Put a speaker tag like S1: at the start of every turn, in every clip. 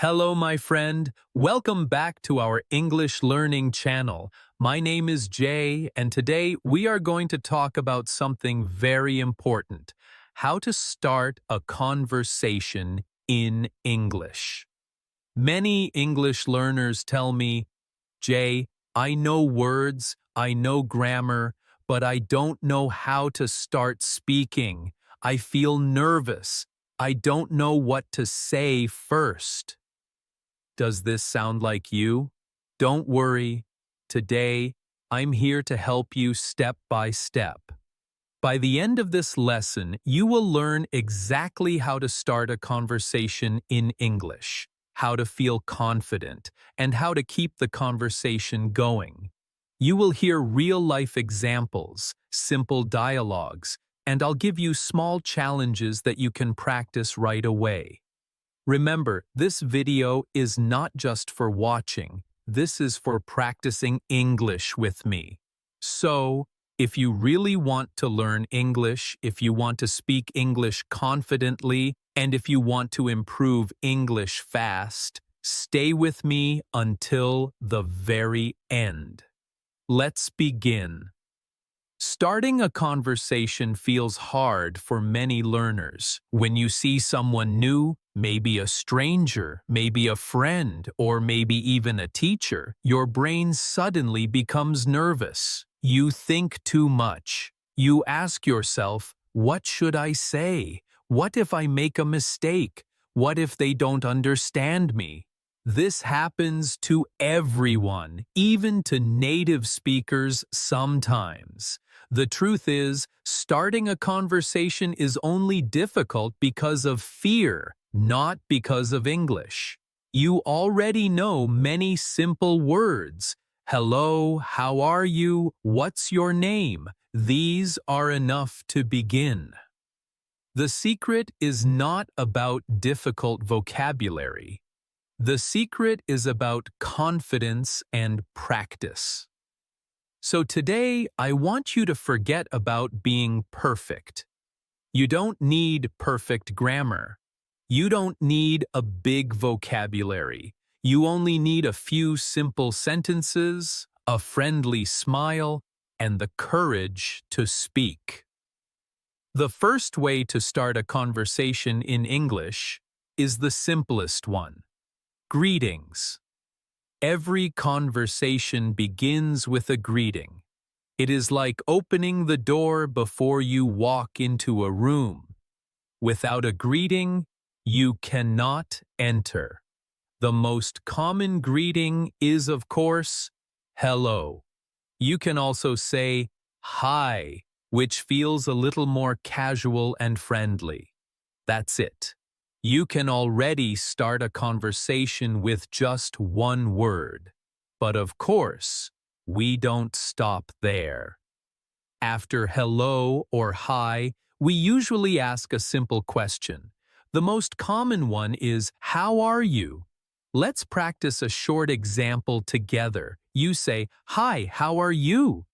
S1: Hello, my friend. Welcome back to our English learning channel. My name is Jay, and today we are going to talk about something very important: how to start a conversation in English. Many English learners tell me, Jay, I know words, I know grammar, but I don't know how to start speaking. I feel nervous. I don't know what to say first. Does this sound like you? Don't worry. Today, I'm here to help you step by step. By the end of this lesson, you will learn exactly how to start a conversation in English, how to feel confident, and how to keep the conversation going. You will hear real-life examples, simple dialogues, and I'll give you small challenges that you can practice right away. Remember, this video is not just for watching. This is for practicing English with me. So, if you really want to learn English, if you want to speak English confidently, and if you want to improve English fast, stay with me until the very end. Let's begin. Starting a conversation feels hard for many learners. When you see someone new, maybe a stranger, maybe a friend, or maybe even a teacher, your brain suddenly becomes nervous. You think too much. You ask yourself, what should I say? What if I make a mistake? What if they don't understand me? This happens to everyone, even to native speakers sometimes. The truth is, starting a conversation is only difficult because of fear, not because of English. You already know many simple words. Hello, how are you? What's your name? These are enough to begin. The secret is not about difficult vocabulary. The secret is about confidence and practice. So today, I want you to forget about being perfect. You don't need perfect grammar. You don't need a big vocabulary. You only need a few simple sentences, a friendly smile, and the courage to speak. The first way to start a conversation in English is the simplest one: greetings. Every conversation begins with a greeting. It is like opening the door before you walk into a room. Without a greeting, you cannot enter. The most common greeting is, of course, hello. You can also say hi, which feels a little more casual and friendly. That's it. You can already start a conversation with just one word. But of course, we don't stop there. After hello or hi, we usually ask a simple question. The most common one is, how are you? Let's practice a short example together. You say, hi, how are you?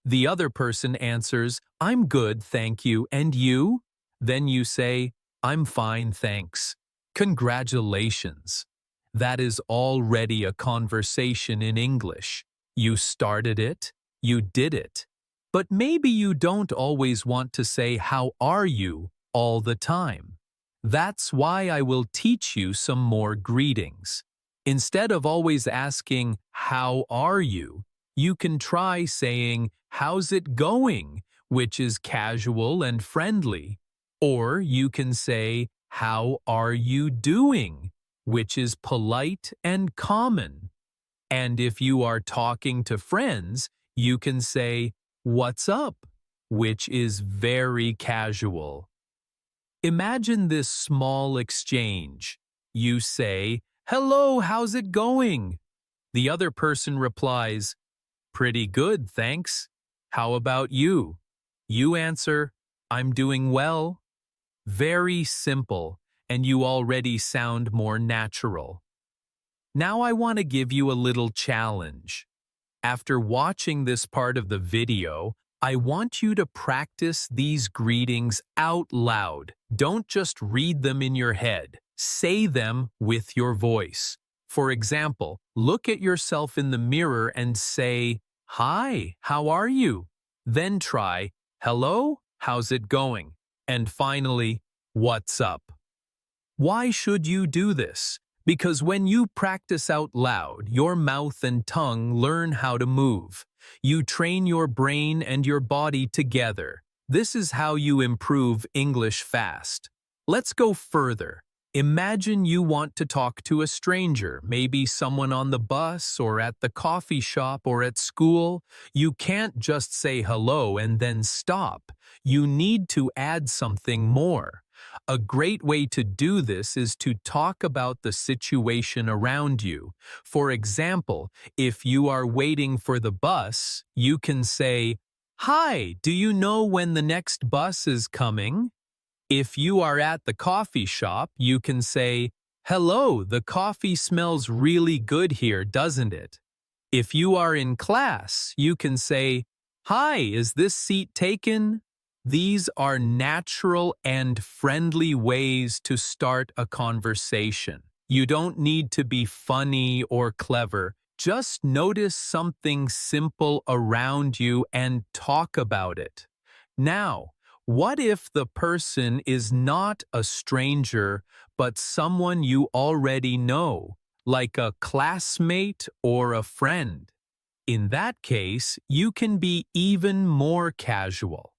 S1: The other person answers, I'm good, thank you, and you? Then you say, I'm fine, thanks. Congratulations. That is already a conversation in English. You started it, you did it. But maybe you don't always want to say how are you all the time. That's why I will teach you some more greetings. Instead of always asking, how are you? You can try saying, how's it going? Which is casual and friendly. Or you can say, how are you doing? Which is polite and common. And if you are talking to friends, you can say, what's up? Which is very casual. Imagine this small exchange. You say, hello, how's it going? The other person replies, pretty good, thanks. How about you? You answer, I'm doing well. Very simple, and you already sound more natural. Now I want to give you a little challenge. After watching this part of the video, I want you to practice these greetings out loud. Don't just read them in your head. Say them with your voice. For example, look at yourself in the mirror and say, "Hi, how are you?" Then try, "Hello, how's it going?" And finally, "What's up?" Why should you do this? Because when you practice out loud, your mouth and tongue learn how to move. You train your brain and your body together. This is how you improve English fast. Let's go further. Imagine you want to talk to a stranger, maybe someone on the bus or at the coffee shop or at school. You can't just say hello and then stop. You need to add something more. A great way to do this is to talk about the situation around you. For example, if you are waiting for the bus, you can say, "Hi, do you know when the next bus is coming?" If you are at the coffee shop, you can say, "Hello, the coffee smells really good here, doesn't it?" If you are in class, you can say, "Hi, is this seat taken?" These are natural and friendly ways to start a conversation. You don't need to be funny or clever. Just notice something simple around you and talk about it. Now, what if the person is not a stranger, but someone you already know, like a classmate or a friend? In that case, you can be even more casual.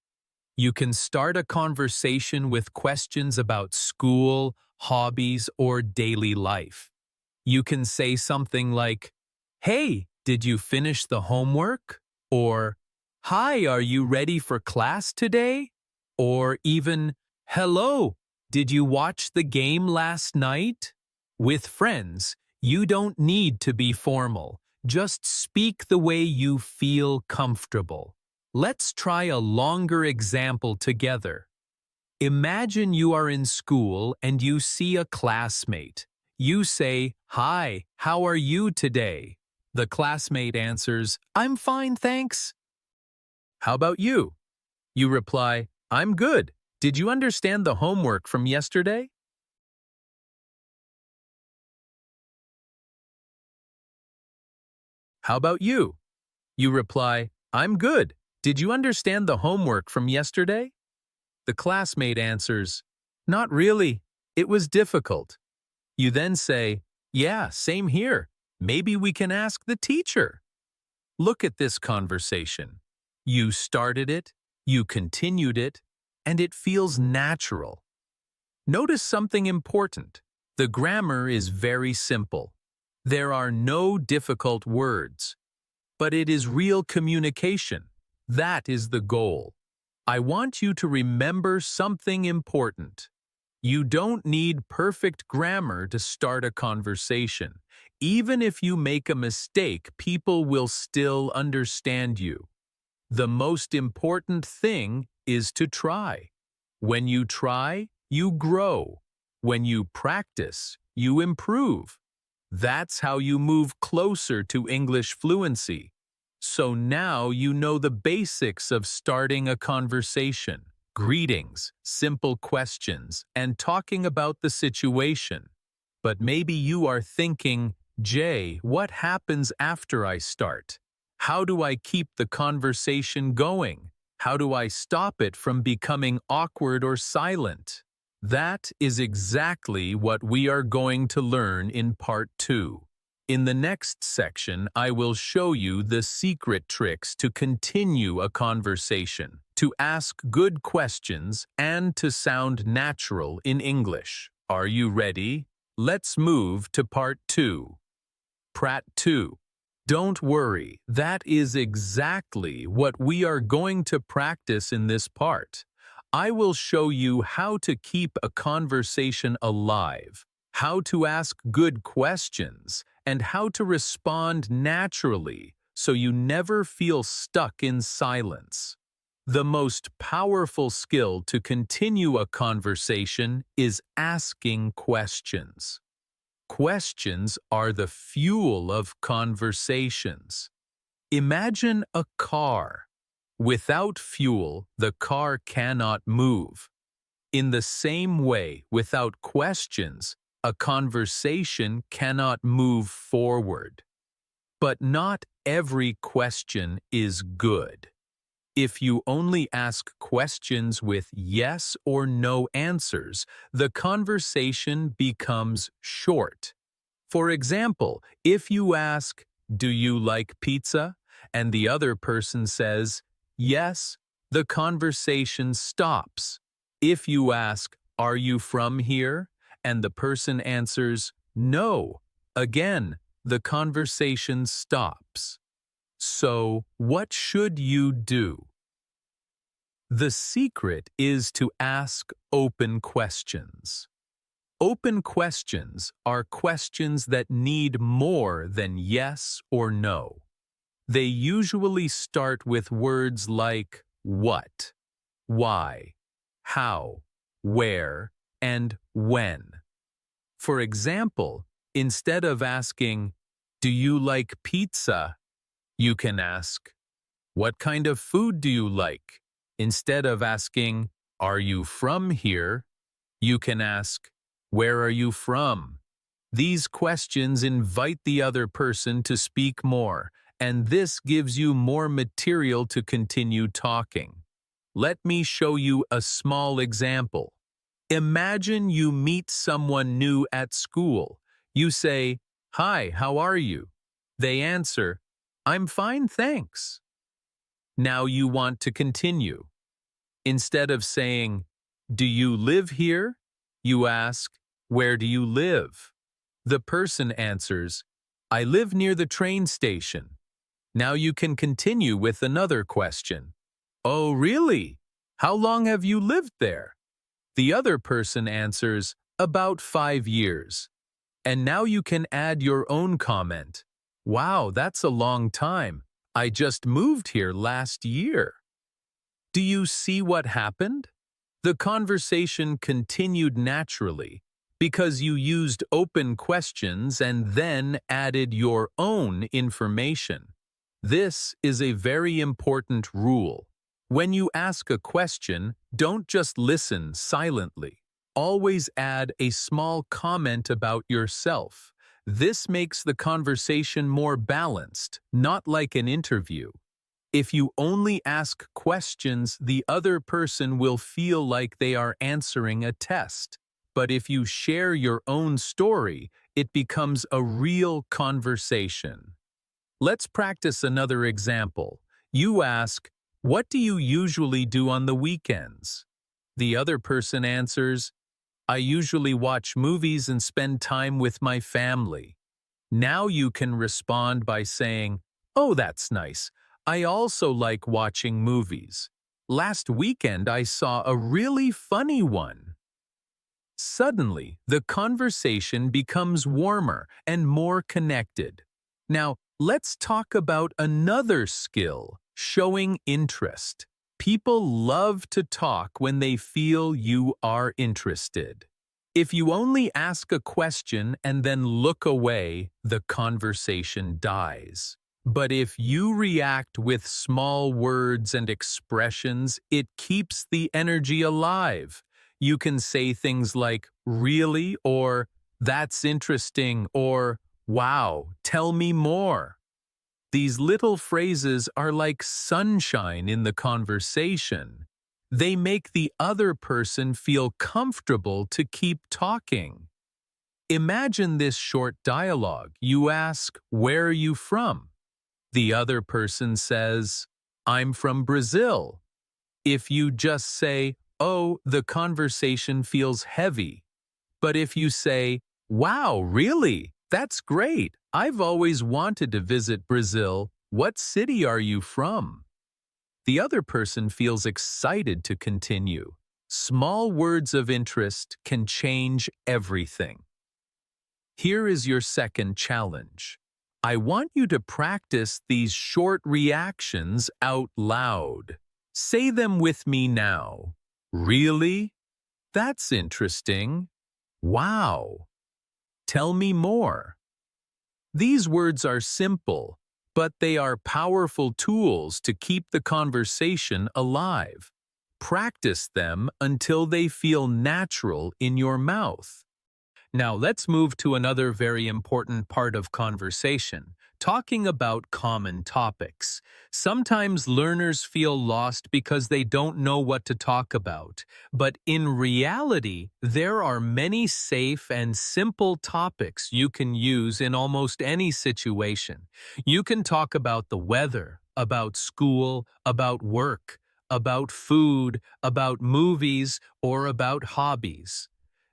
S1: You can start a conversation with questions about school, hobbies, or daily life. You can say something like, "Hey, did you finish the homework?" Or, "Hi, are you ready for class today?" Or even, "Hello, did you watch the game last night?" With friends, you don't need to be formal. Just speak the way you feel comfortable. Let's try a longer example together. Imagine you are in school and you see a classmate. You say, "Hi, how are you today?" The classmate answers, "I'm fine, thanks." "How about you?" You reply, "I'm good. Did you understand the homework from yesterday?" "How about you?" You reply, "I'm good. Did you understand the homework from yesterday?" The classmate answers, "Not really. It was difficult." You then say, "Yeah, same here. Maybe we can ask the teacher." Look at this conversation. You started it, you continued it, and it feels natural. Notice something important. The grammar is very simple. There are no difficult words, but it is real communication. That is the goal. I want you to remember something important. You don't need perfect grammar to start a conversation. Even if you make a mistake, people will still understand you. The most important thing is to try. When you try, you grow. When you practice, you improve. That's how you move closer to English fluency. So now you know the basics of starting a conversation. Greetings, simple questions, and talking about the situation. But maybe you are thinking, "Jay, what happens after I start? How do I keep the conversation going? How do I stop it from becoming awkward or silent?" That is exactly what we are going to learn in part 2. In the next section, I will show you the secret tricks to continue a conversation, to ask good questions, and to sound natural in English. Are you ready? Let's move to part 2. Part 2. Don't worry, that is exactly what we are going to practice in this part. I will show you how to keep a conversation alive, how to ask good questions, and how to respond naturally so you never feel stuck in silence. The most powerful skill to continue a conversation is asking questions. Questions are the fuel of conversations. Imagine a car. Without fuel, the car cannot move. In the same way, without questions, a conversation cannot move forward. But not every question is good. If you only ask questions with yes or no answers, the conversation becomes short. For example, if you ask, "Do you like pizza?" and the other person says, "Yes," the conversation stops. If you ask, "Are you from here?" and the person answers, "No," again, the conversation stops. So, what should you do? The secret is to ask open questions. Open questions are questions that need more than yes or no. They usually start with words like what, why, how, where, and when. For example, instead of asking, "Do you like pizza?" you can ask, "What kind of food do you like?" Instead of asking, "Are you from here?" you can ask, "Where are you from?" These questions invite the other person to speak more, and this gives you more material to continue talking. Let me show you a small example. Imagine you meet someone new at school. You say, "Hi, how are you?" They answer, "I'm fine, thanks." Now you want to continue. Instead of saying, "Do you live here?" you ask, "Where do you live?" The person answers, "I live near the train station." Now you can continue with another question. "Oh, really? How long have you lived there?" The other person answers, "About 5 years." And now you can add your own comment. "Wow, that's a long time. I just moved here last year." Do you see what happened? The conversation continued naturally because you used open questions and then added your own information. This is a very important rule. When you ask a question, don't just listen silently. Always add a small comment about yourself. This makes the conversation more balanced, not like an interview. If you only ask questions, the other person will feel like they are answering a test. But if you share your own story, it becomes a real conversation. Let's practice another example. You ask, "What do you usually do on the weekends?" The other person answers, "I usually watch movies and spend time with my family." Now you can respond by saying, "Oh, that's nice. I also like watching movies. Last weekend I saw a really funny one." Suddenly, the conversation becomes warmer and more connected. Now, let's talk about another skill, showing interest. People love to talk when they feel you are interested. If you only ask a question and then look away, the conversation dies. But if you react with small words and expressions, it keeps the energy alive. You can say things like, "Really?" or "That's interesting," or "Wow, tell me more." These little phrases are like sunshine in the conversation. They make the other person feel comfortable to keep talking. Imagine this short dialogue. You ask, "Where are you from?" The other person says, "I'm from Brazil." If you just say, "Oh," the conversation feels heavy. But if you say, "Wow, really? That's great. I've always wanted to visit Brazil. What city are you from?" the other person feels excited to continue. Small words of interest can change everything. Here is your second challenge. I want you to practice these short reactions out loud. Say them with me now. "Really? That's interesting. Wow. Tell me more." These words are simple, but they are powerful tools to keep the conversation alive. Practice them until they feel natural in your mouth. Now let's move to another very important part of conversation, talking about common topics. Sometimes learners feel lost because they don't know what to talk about, but in reality, there are many safe and simple topics you can use in almost any situation. You can talk about the weather, about school, about work, about food, about movies, or about hobbies.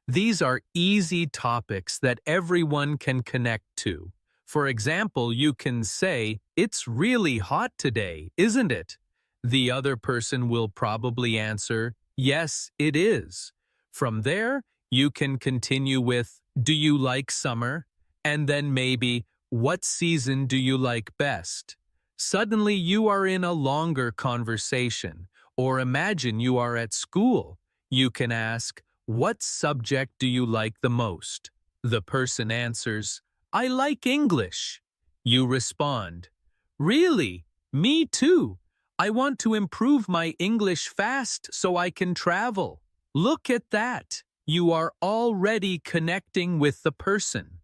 S1: These are easy topics that everyone can connect to. For example, you can say, "It's really hot today, isn't it?" The other person will probably answer, "Yes, it is." From there, you can continue with, "Do you like summer?" And then maybe, "What season do you like best?" Suddenly you are in a longer conversation. Or imagine you are at school. You can ask, "What subject do you like the most?" The person answers, "I like English." You respond, "Really? Me too. I want to improve my English fast so I can travel." Look at that. You are already connecting with the person.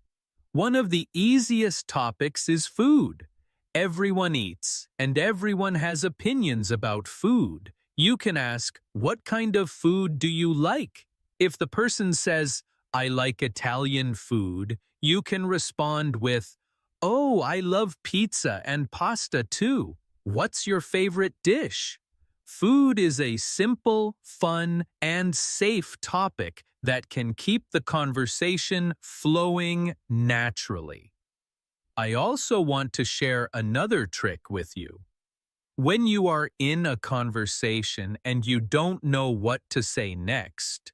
S1: One of the easiest topics is food. Everyone eats, and everyone has opinions about food. You can ask, "What kind of food do you like?" If the person says, "I like Italian food," you can respond with, "Oh, I love pizza and pasta too. What's your favorite dish?" Food is a simple, fun, and safe topic that can keep the conversation flowing naturally. I also want to share another trick with you. When you are in a conversation and you don't know what to say next,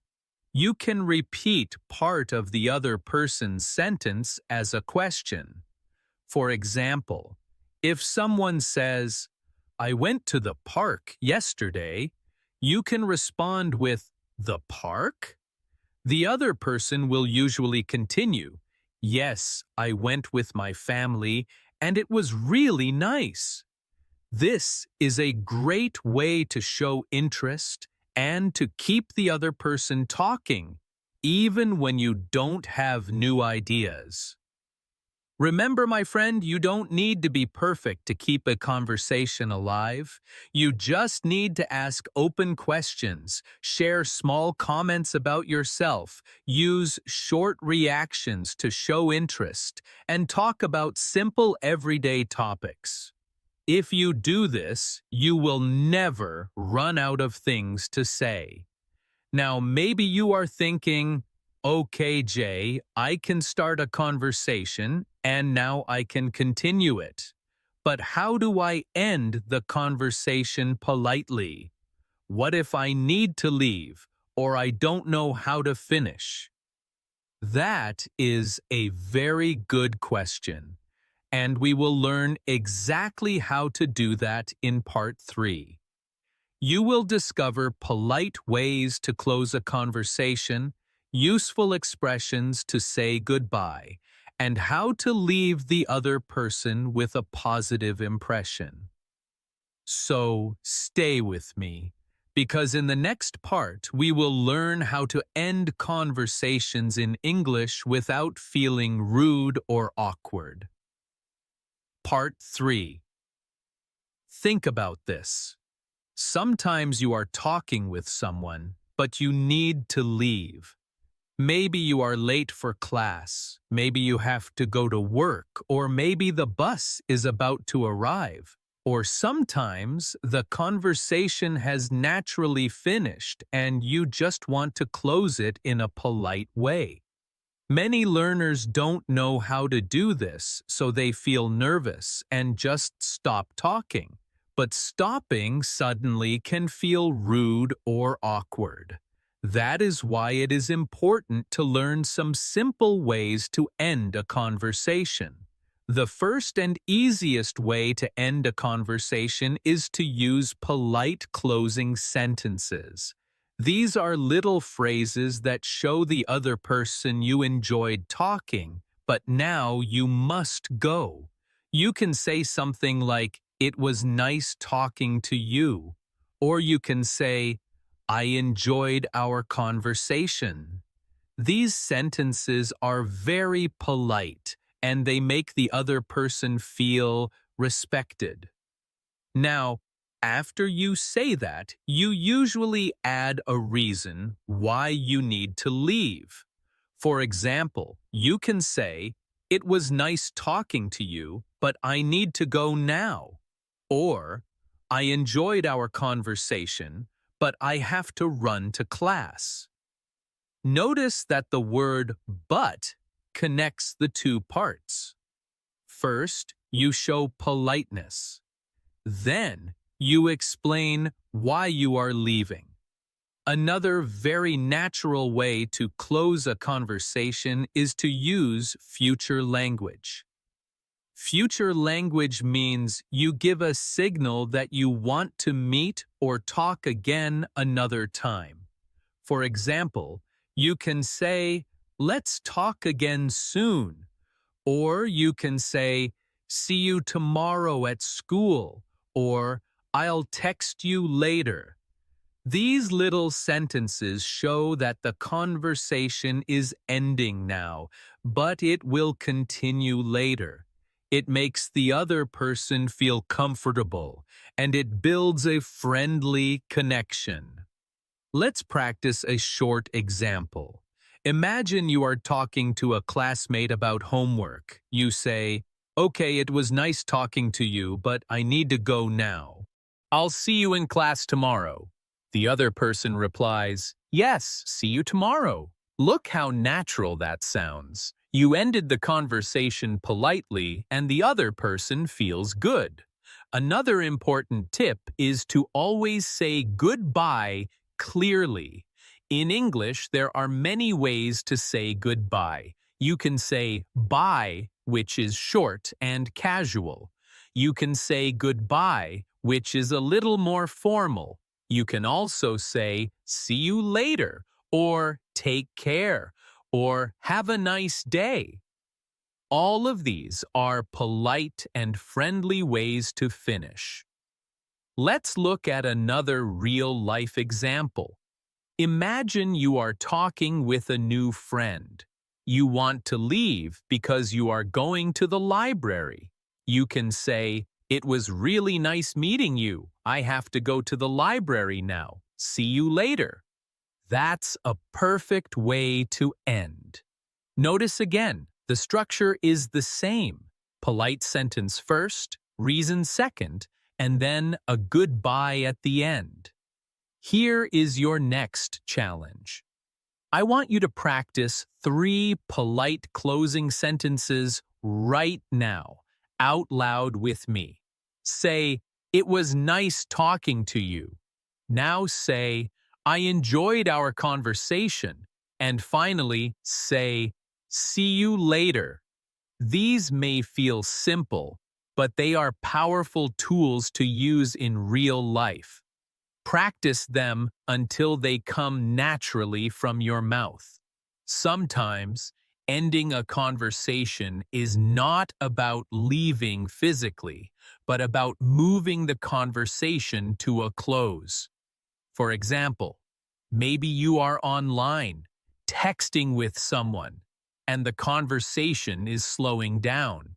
S1: you can repeat part of the other person's sentence as a question. For example, if someone says, "I went to the park yesterday," you can respond with, "The park?" The other person will usually continue, "Yes, I went with my family and it was really nice." This is a great way to show interest and to keep the other person talking, even when you don't have new ideas. Remember, my friend, you don't need to be perfect to keep a conversation alive. You just need to ask open questions, share small comments about yourself, use short reactions to show interest, and talk about simple everyday topics. If you do this, you will never run out of things to say. Now, maybe you are thinking, "Okay, Jay, I can start a conversation and now I can continue it. But how do I end the conversation politely? What if I need to leave or I don't know how to finish?" That is a very good question, and we will learn exactly how to do that in part 3. You will discover polite ways to close a conversation, useful expressions to say goodbye, and how to leave the other person with a positive impression. So stay with me, because in the next part we will learn how to end conversations in English without feeling rude or awkward. Part 3. Think about this. Sometimes you are talking with someone, but you need to leave. Maybe you are late for class, maybe you have to go to work, or maybe the bus is about to arrive. Or sometimes the conversation has naturally finished and you just want to close it in a polite way. Many learners don't know how to do this, so they feel nervous and just stop talking. But stopping suddenly can feel rude or awkward. That is why it is important to learn some simple ways to end a conversation. The first and easiest way to end a conversation is to use polite closing sentences. These are little phrases that show the other person you enjoyed talking, but now you must go. You can say something like, "It was nice talking to you," or you can say, "I enjoyed our conversation." These sentences are very polite and they make the other person feel respected. Now, after you say that, you usually add a reason why you need to leave. For example, you can say, "It was nice talking to you, but I need to go now." Or, "I enjoyed our conversation, but I have to run to class." Notice that the word "but" connects the two parts. First, you show politeness. Then, you explain why you are leaving. Another very natural way to close a conversation is to use future language. Future language means you give a signal that you want to meet or talk again another time. For example, you can say, "Let's talk again soon." Or you can say, "See you tomorrow at school," or "I'll text you later." These little sentences show that the conversation is ending now, but it will continue later. It makes the other person feel comfortable, and it builds a friendly connection. Let's practice a short example. Imagine you are talking to a classmate about homework. You say, "Okay, it was nice talking to you, but I need to go now. I'll see you in class tomorrow." The other person replies, "Yes, see you tomorrow." Look how natural that sounds. You ended the conversation politely, and the other person feels good. Another important tip is to always say goodbye clearly. In English, there are many ways to say goodbye. You can say bye, which is short and casual. You can say goodbye, which is a little more formal. You can also say see you later, or take care, or have a nice day. All of these are polite and friendly ways to finish. Let's look at another real-life example. Imagine you are talking with a new friend. You want to leave because you are going to the library. You can say, "It was really nice meeting you. I have to go to the library now. See you later." That's a perfect way to end. Notice again, the structure is the same. Polite sentence first, reason second, and then a goodbye at the end. Here is your next challenge. I want you to practice 3 polite closing sentences right now, out loud with me. Say, "It was nice talking to you." Now say, "I enjoyed our conversation." And finally, say, "See you later." These may feel simple, but they are powerful tools to use in real life. Practice them until they come naturally from your mouth. Sometimes, ending a conversation is not about leaving physically, but about moving the conversation to a close. For example, maybe you are online, texting with someone, and the conversation is slowing down.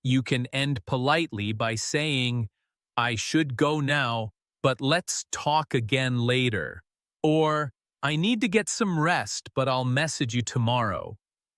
S1: You can end politely by saying, "I should go now, but let's talk again later." Or, "I need to get some rest, but I'll message you tomorrow."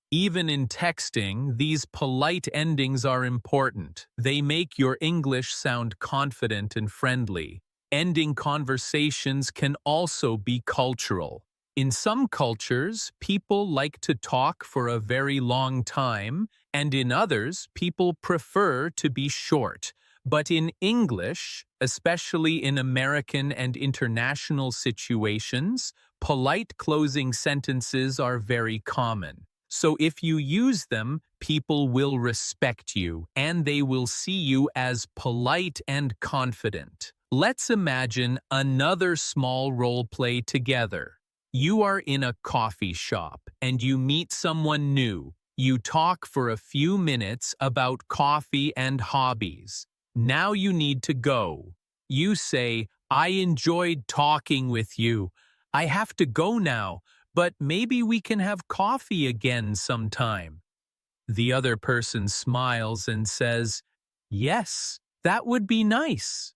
S1: Even in texting, these polite endings are important. They make your English sound confident and friendly. Ending conversations can also be cultural. In some cultures, people like to talk for a very long time, and in others, people prefer to be short. But in English, especially in American and international situations, polite closing sentences are very common. So if you use them, people will respect you, and they will see you as polite and confident. Let's imagine another small role play together. You are in a coffee shop, and you meet someone new. You talk for a few minutes about coffee and hobbies. Now you need to go. You say, "I enjoyed talking with you. I have to go now, but maybe we can have coffee again sometime. The other person smiles and says, yes, that would be nice.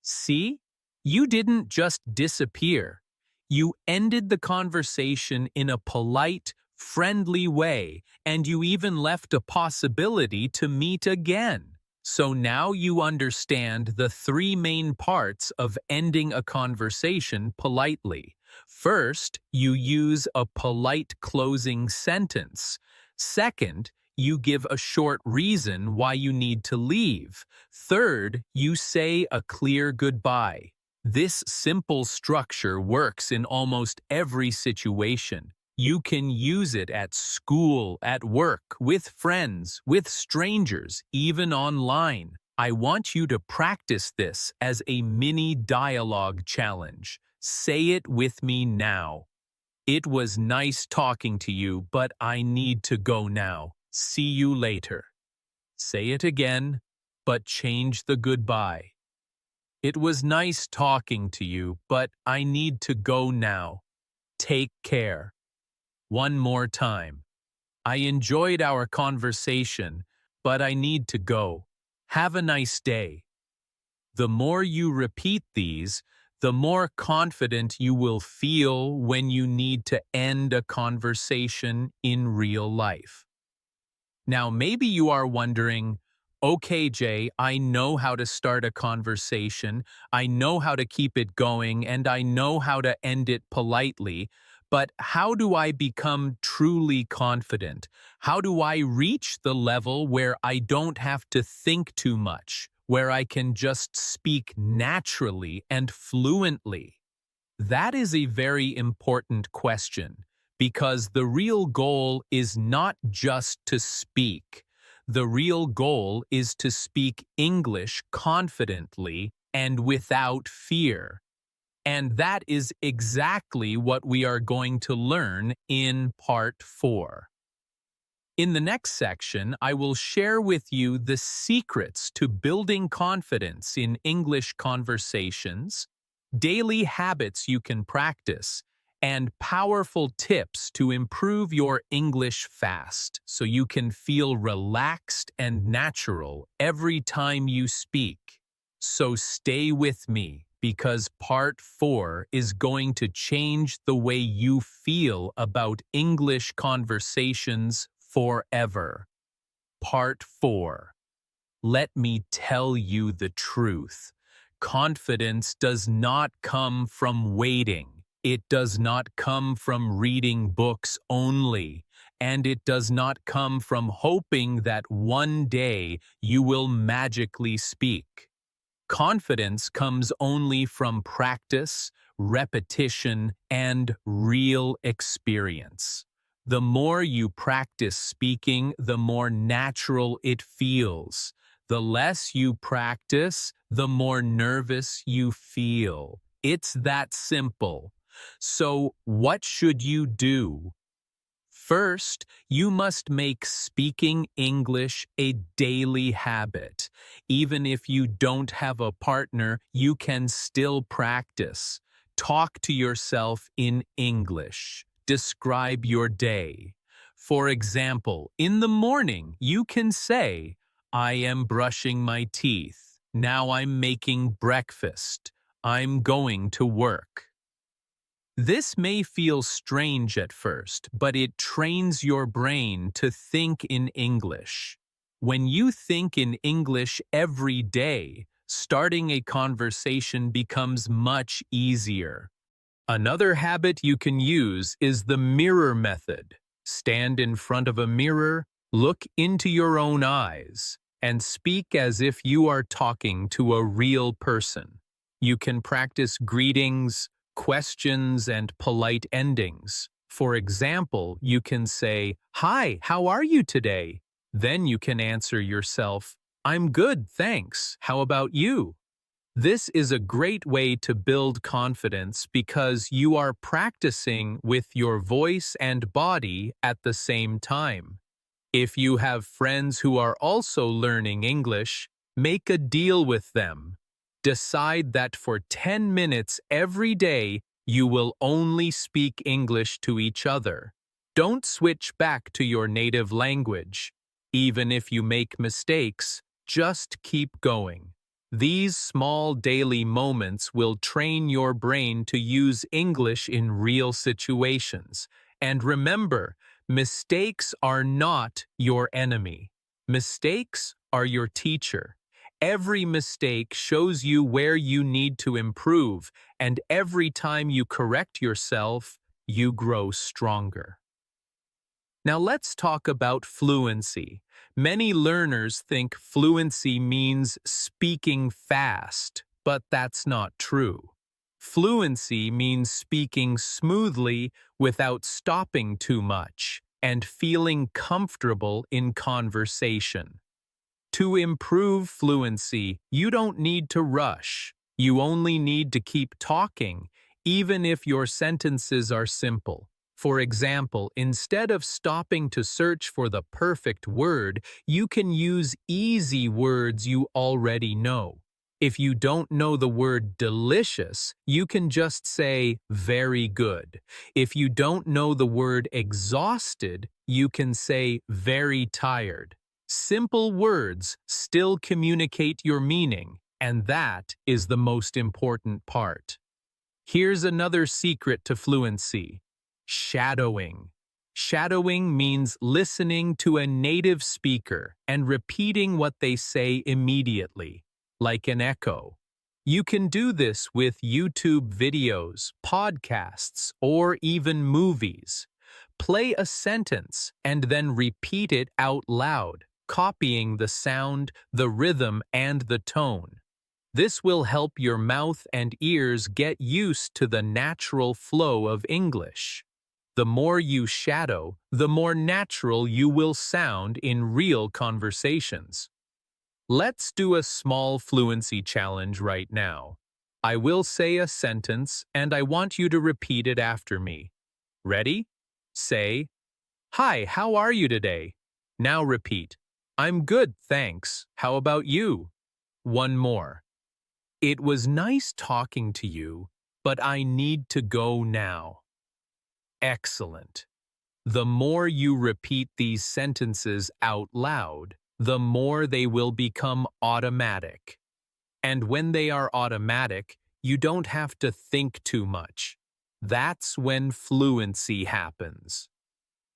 S1: See? You didn't just disappear. You ended the conversation in a polite, friendly way, and you even left a possibility to meet again. So now you understand the three main parts of ending a conversation politely. First, you use a polite closing sentence. Second, you give a short reason why you need to leave. Third, you say a clear goodbye. This simple structure works in almost every situation. You can use it at school, at work, with friends, with strangers, even online. I want you to practice this as a mini dialogue challenge. Say it with me now. It was nice talking to you, but I need to go now. See you later. Say it again, but change the goodbye. It was nice talking to you, but I need to go now. Take care. One more time. I enjoyed our conversation, but I need to go. Have a nice day. The more you repeat these, the more confident you will feel when you need to end a conversation in real life. Now, maybe you are wondering, okay, Jay, I know how to start a conversation, I know how to keep it going, and I know how to end it politely, but how do I become truly confident? How do I reach the level where I don't have to think too much, where I can just speak naturally and fluently? That is a very important question, because the real goal is not just to speak. The real goal is to speak English confidently and without fear. And that is exactly what we are going to learn in Part 4. In the next section, I will share with you the secrets to building confidence in English conversations, daily habits you can practice, and powerful tips to improve your English fast so you can feel relaxed and natural every time you speak. So stay with me, because Part 4 is going to change the way you feel about English conversations forever. Part 4. Let me tell you the truth. Confidence does not come from waiting. It does not come from reading books only. And it does not come from hoping that one day you will magically speak. Confidence comes only from practice, repetition, and real experience. The more you practice speaking, the more natural it feels. The less you practice, the more nervous you feel. It's that simple. So, what should you do? First, you must make speaking English a daily habit. Even if you don't have a partner, you can still practice. Talk to yourself in English. Describe your day. For example, in the morning, you can say, I am brushing my teeth. Now I'm making breakfast. I'm going to work. This may feel strange at first, but it trains your brain to think in English. When you think in English every day, starting a conversation becomes much easier. Another habit you can use is the mirror method. Stand in front of a mirror, look into your own eyes, and speak as if you are talking to a real person. You can practice greetings, questions, and polite endings. For example, you can say, "Hi, how are you today?" Then you can answer yourself, "I'm good, thanks. How about you?" This is a great way to build confidence because you are practicing with your voice and body at the same time. If you have friends who are also learning English, make a deal with them. Decide that for 10 minutes every day, You will only speak English to each other. Don't switch back to your native language. Even if you make mistakes, just keep going. These small daily moments will train your brain to use English in real situations. And remember, mistakes are not your enemy. Mistakes are your teacher. Every mistake shows you where you need to improve, and every time you correct yourself, you grow stronger. Now let's talk about fluency. Many learners think fluency means speaking fast, but that's not true. Fluency means speaking smoothly without stopping too much and feeling comfortable in conversation. To improve fluency, you don't need to rush. You only need to keep talking, even if your sentences are simple. For example, instead of stopping to search for the perfect word, you can use easy words you already know. If you don't know the word delicious, you can just say very good. If you don't know the word exhausted, you can say very tired. Simple words still communicate your meaning, and that is the most important part. Here's another secret to fluency: shadowing. Shadowing means listening to a native speaker and repeating what they say immediately, like an echo. You can do this with YouTube videos, podcasts, or even movies. Play a sentence and then repeat it out loud, copying the sound, the rhythm, and the tone. This will help your mouth and ears get used to the natural flow of English. The more you shadow, the more natural you will sound in real conversations. Let's do a small fluency challenge right now. I will say a sentence and I want you to repeat it after me. Ready? Say, "Hi, how are you today?" Now repeat, "I'm good, thanks. How about you?" One more. "It was nice talking to you, but I need to go now." Excellent. The more you repeat these sentences out loud, the more they will become automatic. And when they are automatic, you don't have to think too much. That's when fluency happens.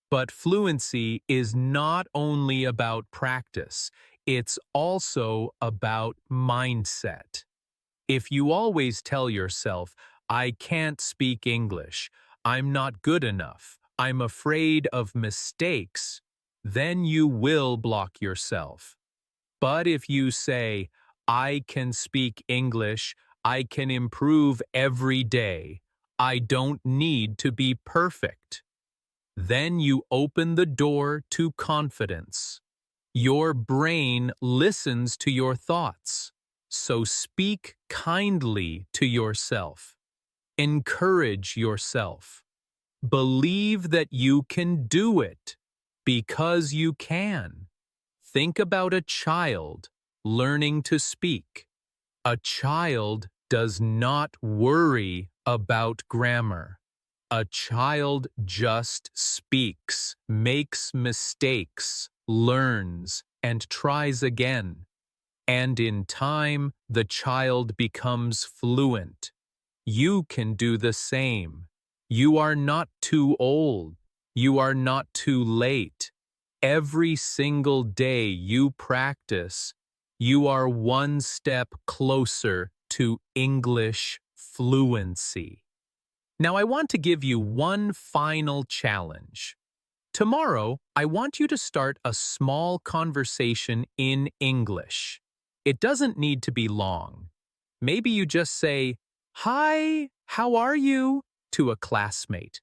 S1: But fluency is not only about practice, it's also about mindset. If you always tell yourself, "I can't speak English, I'm not good enough, I'm afraid of mistakes," then you will block yourself. But if you say, "I can speak English, I can improve every day, I don't need to be perfect," then you open the door to confidence. Your brain listens to your thoughts, so speak kindly to yourself. Encourage yourself. Believe that you can do it, because you can. Think about a child learning to speak. A child does not worry about grammar. A child just speaks, makes mistakes, learns, and tries again. And in time, the child becomes fluent. You can do the same. You are not too old. You are not too late. Every single day you practice, you are one step closer to English fluency. Now I want to give you one final challenge. Tomorrow, I want you to start a small conversation in English. It doesn't need to be long. Maybe you just say, "Hi, how are you?" to a classmate.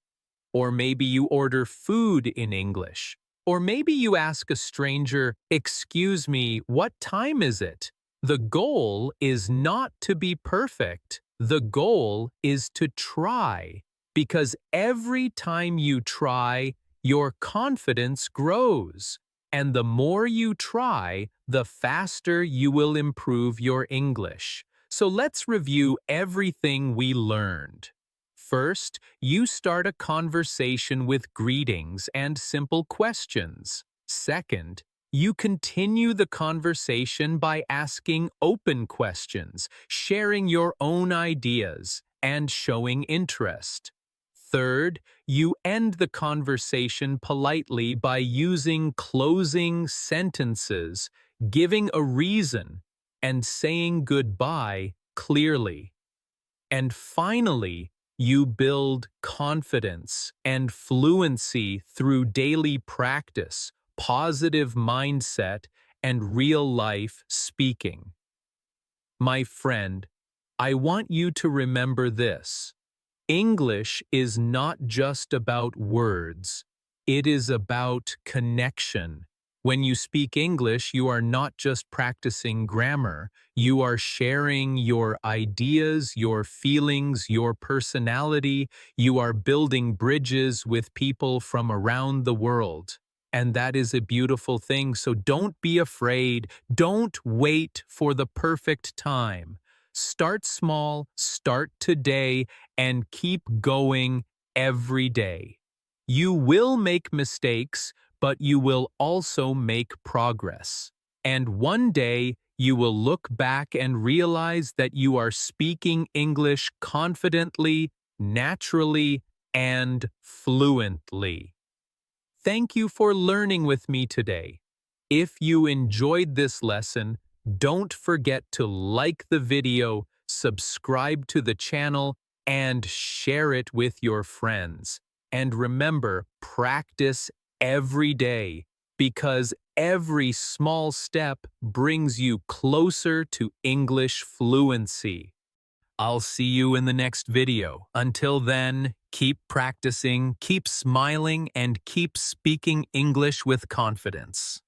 S1: Or maybe you order food in English. Or maybe you ask a stranger, "Excuse me, what time is it?" The goal is not to be perfect. The goal is to try. Because every time you try, your confidence grows. And the more you try, the faster you will improve your English. So let's review everything we learned. First, you start a conversation with greetings and simple questions. Second, you continue the conversation by asking open questions, sharing your own ideas, and showing interest. Third, you end the conversation politely by using closing sentences, giving a reason, and saying goodbye clearly. And finally, you build confidence and fluency through daily practice, positive mindset, and real-life speaking. My friend, I want you to remember this. English is not just about words. It is about connection. When you speak English, you are not just practicing grammar. You are sharing your ideas, your feelings, your personality. You are building bridges with people from around the world. And that is a beautiful thing. So don't be afraid. Don't wait for the perfect time. Start small, start today, and keep going every day. You will make mistakes, but you will also make progress. And one day, you will look back and realize that you are speaking English confidently, naturally, and fluently. Thank you for learning with me today. If you enjoyed this lesson, don't forget to like the video, subscribe to the channel, and share it with your friends. And remember, practice every day, because every small step brings you closer to English fluency. I'll see you in the next video. Until then, keep practicing, keep smiling, and keep speaking English with confidence.